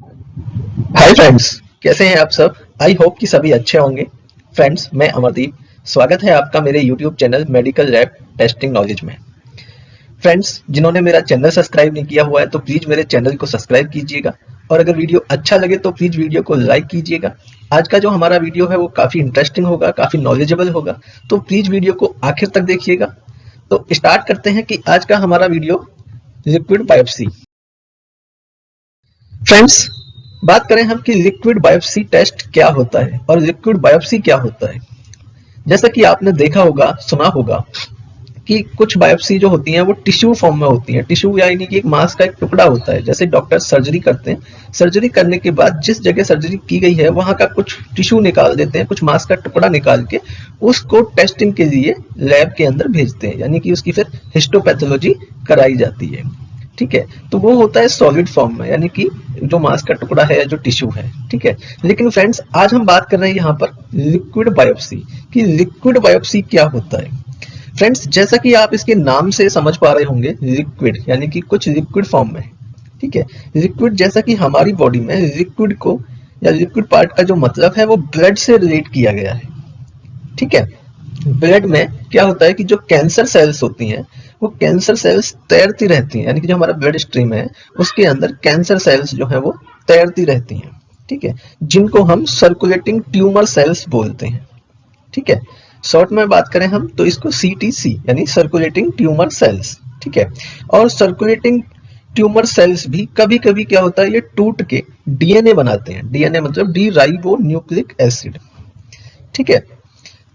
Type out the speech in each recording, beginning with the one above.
Hi friends, कैसे हैं आप सब। आई होप कि सभी अच्छे होंगे। फ्रेंड्स, मैं अमरदीप। स्वागत है आपका मेरे YouTube channel medical lab testing knowledge में। फ्रेंड्स, जिन्होंने मेरा चैनल सब्सक्राइब नहीं किया हुआ है तो प्लीज मेरे चैनल को सब्सक्राइब कीजिएगा, और अगर वीडियो अच्छा लगे तो प्लीज वीडियो को लाइक कीजिएगा। आज का जो हमारा वीडियो है वो काफी इंटरेस्टिंग होगा, काफी नॉलेजेबल होगा, तो प्लीज वीडियो को आखिर तक देखिएगा। तो स्टार्ट करते हैं कि आज का हमारा वीडियो लिक्विड बायोप्सी। फ्रेंड्स, बात करें हम कि लिक्विड बायोप्सी टेस्ट क्या होता है और लिक्विड बायोप्सी क्या होता है। जैसा कि आपने देखा होगा, सुना होगा कि कुछ बायोप्सी जो होती हैं वो टिश्यू फॉर्म में होती हैं। टिश्यू यानी कि एक मांस का एक टुकड़ा होता है। जैसे डॉक्टर सर्जरी करते हैं, सर्जरी करने के बाद जिस जगह सर्जरी की गई है वहां का कुछ टिश्यू निकाल देते हैं, कुछ मांस का टुकड़ा निकाल के उसको टेस्टिंग के लिए लैब के अंदर भेजते हैं, यानी कि उसकी फिर हिस्टोपैथोलॉजी कराई जाती है। ठीक है, तो वो होता है सॉलिड फॉर्म में, यानी कि जो मांस का टुकड़ा है, जो टिश्यू है। ठीक है, लेकिन फ्रेंड्स आज हम बात कर रहे हैं यहाँ पर लिक्विड बायोप्सी कि लिक्विड बायोप्सी क्या होता है। फ्रेंड्स, जैसा कि आप इसके नाम से समझ पा रहे होंगे, लिक्विड यानी कि कुछ लिक्विड फॉर्म में। ठीक है, लिक्विड जैसा कि हमारी बॉडी में लिक्विड को या लिक्विड पार्ट का जो मतलब है वो ब्लड से रिलेट किया गया है। ठीक है, ब्लड में क्या होता है कि जो कैंसर सेल्स होती हैं वो कैंसर सेल्स तैरती रहती हैं, यानी कि जो हमारा ब्लड स्ट्रीम है उसके अंदर कैंसर सेल्स जो है वो तैरती रहती हैं। ठीक है, जिनको हम सर्कुलेटिंग ट्यूमर सेल्स बोलते हैं। ठीक है, शॉर्ट में बात करें हम तो इसको सीटीसी यानी सर्कुलेटिंग ट्यूमर सेल्स। ठीक है, और सर्कुलेटिंग ट्यूमर सेल्स भी कभी कभी क्या होता है, ये टूट के डीएनए बनाते हैं। डीएनए मतलब डी राइबो न्यूक्लिक एसिड। ठीक है,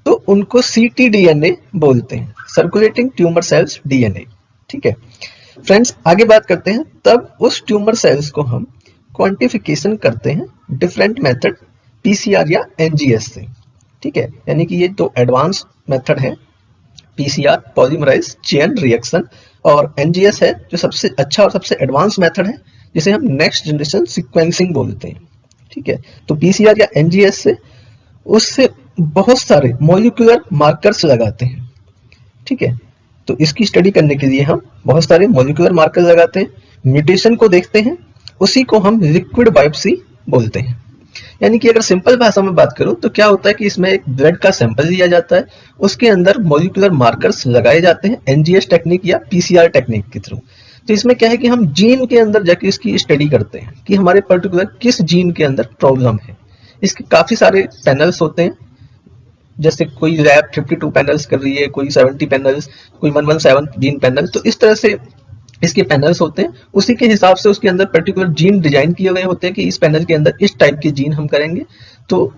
तो उनको सीटीडीएनए बोलते हैं, सर्कुलेटिंग ट्यूमर सेल्स डीएनए। ठीक है फ्रेंड्स, आगे बात करते हैं। तब उस ट्यूमर सेल्स को हम क्वांटिफिकेशन करते हैं डिफरेंट मेथड, पीसीआर या एनजीएस से। ठीक है, यानी कि ये दो एडवांस मेथड है, पीसीआर पॉलीमराइज चेन रिएक्शन, और एनजीएस है जो सबसे अच्छा और सबसे एडवांस मेथड है, जिसे हम नेक्स्ट जनरेशन सीक्वेंसिंग बोलते हैं। ठीक है, तो पीसीआर या एनजीएस से उससे बहुत सारे मॉलिक्यूलर मार्कर्स लगाते हैं। ठीक है, तो इसकी स्टडी करने के लिए हम बहुत सारे मॉलिक्यूलर मार्कर लगाते हैं, म्यूटेशन को देखते हैं, उसी को हम लिक्विड बायोप्सी बोलते हैं। यानी कि अगर सिंपल भाषा में बात करूं तो क्या होता है कि इसमें एक ब्लड का सैंपल लिया जाता है, उसके अंदर मॉलिक्यूलर मार्कर्स लगाए जाते हैं एनजीएस टेक्निक या पीसीआर टेक्निक के थ्रू। तो इसमें क्या है कि हम जीन के अंदर जाके इसकी स्टडी करते हैं कि हमारे पर्टिकुलर किस जीन के अंदर प्रॉब्लम है। इसके काफी सारे पैनल्स होते हैं, जैसे कोई लैब 52 पैनल्स कर रही है, कोई 70 पैनल्स, कोई 117 जीन पैनल। तो इस तरह से इसके पैनल्स होते हैं, उसी के हिसाब से उसके अंदर पर्टिकुलर जीन डिजाइन किए गए होते हैं कि इस पैनल के अंदर इस टाइप के जीन हम करेंगे। तो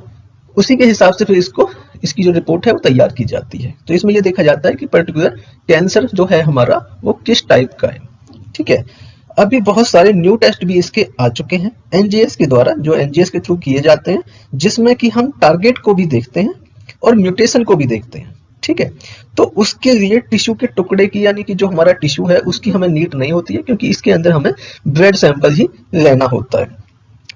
उसी के हिसाब से फिर इसको इसकी जो रिपोर्ट है वो तैयार की जाती है। तो इसमें ये देखा जाता है कि पर्टिकुलर कैंसर जो है हमारा वो किस टाइप का है। ठीक है, अभी बहुत सारे न्यू टेस्ट भी इसके आ चुके हैं एनजीएस के द्वारा, जो एनजीएस के थ्रू किए जाते हैं, जिसमें कि हम टारगेट को भी देखते हैं और म्यूटेशन को भी देखते हैं। ठीक है, तो उसके लिए टिश्यू के टुकड़े की, यानी कि जो हमारा टिश्यू है उसकी हमें नीड नहीं होती है, क्योंकि इसके अंदर हमें ब्लड सैंपल ही लेना होता है।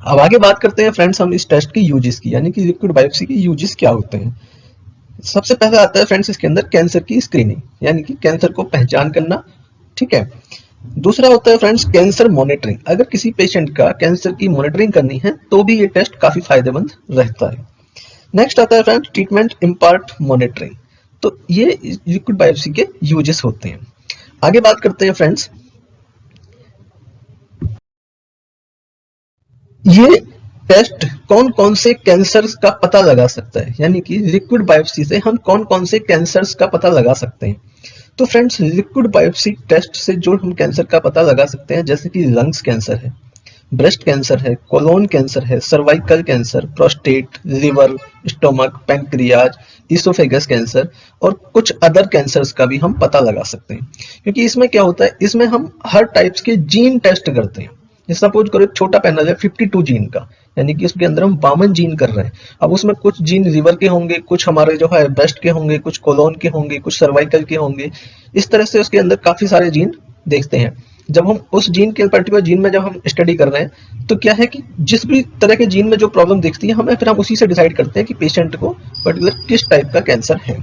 अब आगे बात करते हैं फ्रेंड्स हम इस टेस्ट की यूजेस की, यानी कि लिक्विड बायोप्सी की यूजेस क्या होते हैं। सबसे पहले आता है फ्रेंड्स इसके अंदर कैंसर की स्क्रीनिंग, यानी कि कैंसर को पहचान करना। ठीक है, दूसरा होता है फ्रेंड्स कैंसर मॉनिटरिंग। अगर किसी पेशेंट का कैंसर की मॉनिटरिंग करनी है तो भी ये टेस्ट काफी फायदेमंद रहता है। नेक्स्ट आता है फ्रेंड्स ट्रीटमेंट इम्पार्ट मॉनिटरिंग। तो ये लिक्विड बायोप्सी के यूजेस होते हैं। आगे बात करते हैं फ्रेंड्स, ये टेस्ट कौन कौन से कैंसर का पता लगा सकता है, यानी कि लिक्विड बायोप्सी से हम कौन कौन से कैंसर्स का पता लगा सकते हैं। तो फ्रेंड्स, लिक्विड बायोप्सी टेस्ट से जो हम कैंसर का पता लगा सकते हैं, जैसे कि लंग्स कैंसर है, ब्रेस्ट कैंसर है, कोलोन कैंसर है, cervical cancer, prostate, liver, stomach, pancreas, oesophagus cancer और कुछ अदर कैंसर्स का भी हम पता लगा सकते हैं। क्योंकि इसमें क्या होता है, इसमें हम हर टाइप्स के जीन टेस्ट करते हैं। सपोज करो एक छोटा पैनल है 52 जीन का, यानी कि उसके अंदर हम 52 जीन कर रहे हैं। अब उसमें कुछ जीन लिवर के होंगे, कुछ हमारे जो है ब्रेस्ट के होंगे, कुछ कोलोन के होंगे, कुछ सर्वाइकल के होंगे। इस तरह से उसके अंदर काफी सारे जीन देखते हैं। जब हम उस जीन के पर्टिकुलर जीन में जब हम स्टडी कर रहे हैं तो क्या है कि जिस भी तरह के जीन में जो प्रॉब्लम दिखती है हमें, फिर हम उसी से डिसाइड करते हैं कि पेशेंट को पर्टिकुलर किस टाइप का कैंसर है।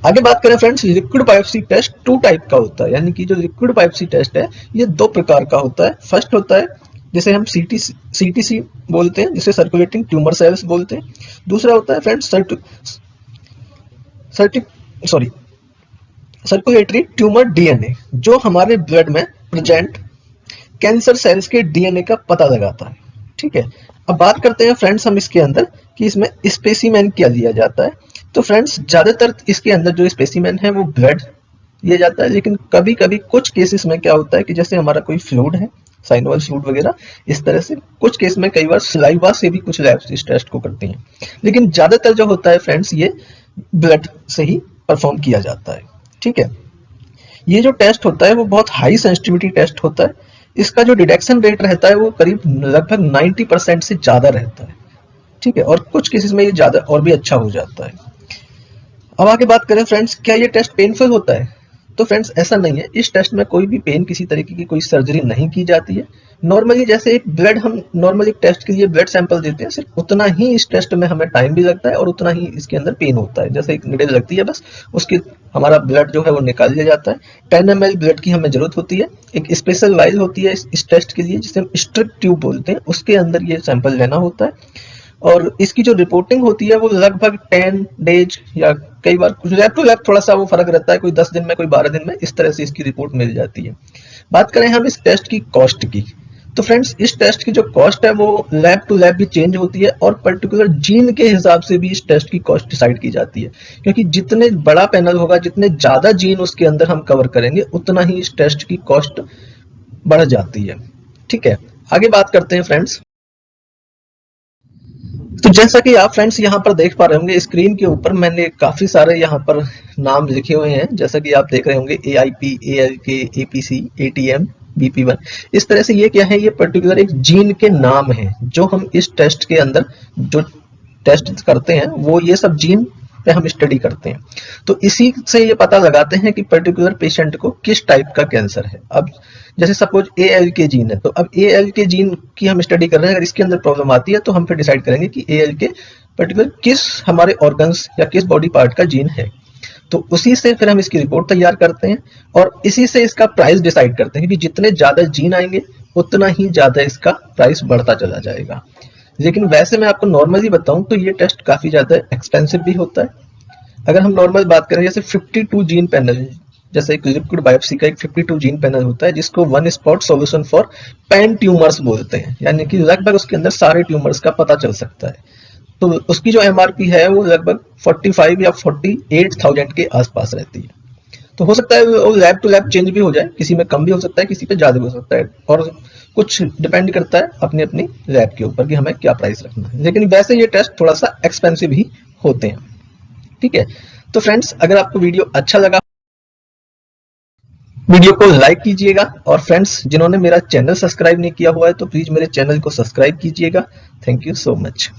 आगे बात करें friends, liquid biopsy test two type का होता है, यानी कि जो लिक्विड बायोप्सी टेस्ट है ये दो प्रकार का होता है। फर्स्ट होता है जिसे हम सीटीसी बोलते हैं, जिसे सर्कुलेटिंग ट्यूमर सेल्स बोलते हैं। दूसरा होता है फ्रेंड्स सर्कुलेटरी ट्यूमर डीएनए, जो हमारे ब्लड में प्रेजेंट कैंसर सेल्स के डीएनए का पता लगाता है। ठीक है, अब बात करते हैं फ्रेंड्स हम इसके अंदर कि इसमें स्पेसिमेन क्या लिया जाता है। तो फ्रेंड्स ज्यादातर इसके अंदर जो स्पेसिमेन है वो ब्लड लिया जाता है, लेकिन कभी कभी कुछ केसेस में क्या होता है कि जैसे हमारा कोई फ्लूइड है, साइनोवल फ्लूइड वगैरह, इस तरह से कुछ केस में कई बार सलाइवा से भी कुछ लैब्स इस टेस्ट को करती हैं, लेकिन ज्यादातर जो होता है फ्रेंड्स ये ब्लड से ही परफॉर्म किया जाता है। ठीक है, ये जो टेस्ट होता है वो बहुत हाई सेंसिटिविटी टेस्ट होता है। इसका जो डिटेक्शन रेट रहता है वो करीब लगभग 90% से ज्यादा रहता है। ठीक है, और कुछ केसेस में ये ज्यादा और भी अच्छा हो जाता है। अब आगे बात करें फ्रेंड्स, क्या ये टेस्ट पेनफुल होता है? तो फ्रेंड्स ऐसा नहीं है, इस टेस्ट में कोई भी पेन, किसी तरीके की कोई सर्जरी नहीं की जाती है। नॉर्मली जैसे एक ब्लड, हम नॉर्मली टेस्ट के लिए ब्लड सैंपल देते हैं, सिर्फ उतना ही इस टेस्ट में हमें टाइम भी लगता है और उतना ही इसके अंदर पेन होता है। जैसे एक निडल लगती है, बस उसकी हमारा ब्लड जो है वो निकाल लिया जाता है। 10 ml ब्लड की हमें जरूरत होती है। एक स्पेशल वाइल होती है इस टेस्ट के लिए, जिसे हम स्ट्रिप ट्यूब बोलते हैं, उसके अंदर ये सैंपल लेना होता है। और इसकी जो रिपोर्टिंग होती है वो लगभग 10 डेज या कई बार कुछ लैब टू लैब थोड़ा सा वो फर्क रहता है, कोई 10 दिन में, कोई 12 दिन में, इस तरह से इसकी रिपोर्ट मिल जाती है। बात करें हम इस टेस्ट की कॉस्ट की, तो फ्रेंड्स इस टेस्ट की जो कॉस्ट है वो लैब टू लैब भी चेंज होती है और पर्टिकुलर जीन के हिसाब से भी इस टेस्ट की कॉस्ट डिसाइड की जाती है, क्योंकि जितने बड़ा पैनल होगा, जितने ज्यादा जीन उसके अंदर हम कवर करेंगे, उतना ही इस टेस्ट की कॉस्ट बढ़ जाती है। ठीक है, आगे बात करते हैं फ्रेंड्स। तो जैसा कि आप फ्रेंड्स यहाँ पर देख पा रहे होंगे स्क्रीन के ऊपर, मैंने काफी सारे यहाँ पर नाम लिखे हुए हैं, जैसा कि आप देख रहे होंगे AIP, ALK, APC, ATM, BP1। इस तरह से ये क्या है, ये पर्टिकुलर एक जीन के नाम है जो हम इस टेस्ट के अंदर जो टेस्ट करते हैं वो ये सब जीन पे हम स्टडी करते हैं। तो इसी से ये पता लगाते हैं कि पर्टिकुलर पेशेंट को किस टाइप का कैंसर है। अब जैसे सपोज ALK जीन है, तो अब ALK जीन की हम स्टडी कर रहे हैं, अगर इसके अंदर प्रॉब्लम आती है तो हम फिर डिसाइड करेंगे कि ALK पर्टिकुलर किस हमारे ऑर्गन्स या किस बॉडी पार्ट का जीन है। तो उसी से फिर हम इसकी रिपोर्ट तैयार करते हैं और इसी से इसका प्राइस डिसाइड करते हैं कि जितने ज्यादा जीन आएंगे उतना ही ज्यादा इसका प्राइस बढ़ता चला जाएगा। लेकिन वैसे मैं आपको नॉर्मली बताऊं तो ये टेस्ट काफी ज्यादा एक्सपेंसिव भी होता है। अगर हम नॉर्मल बात करें, जैसे 52 जीन पैनल, जैसे एक लिक्विड बायोप्सी का एक 52 जीन पैनल होता है जिसको one spot solution for pan tumours बोलते हैं, यानी कि लगभग उसके अंदर सारे ट्यूमर्स का पता चल सकता है। तो उसकी जो MRP है वो लगभग 45 या 48,000 के आसपास रहती है। तो हो सकता है वो लैब टू लैब चेंज भी हो जाए, किसी में कम भी हो सकता है, किसी पे ज्यादा भी हो सकता है, और कुछ डिपेंड करता है अपनी अपनी लैब के ऊपर कि हमें क्या प्राइस रखना है। लेकिन वैसे ये टेस्ट थोड़ा सा एक्सपेंसिव ही होते हैं। ठीक है, तो फ्रेंड्स अगर आपको वीडियो अच्छा लगा, वीडियो को लाइक कीजिएगा, और फ्रेंड्स जिन्होंने मेरा चैनल सब्सक्राइब नहीं किया हुआ है तो प्लीज मेरे चैनल को सब्सक्राइब कीजिएगा। Thank you so much.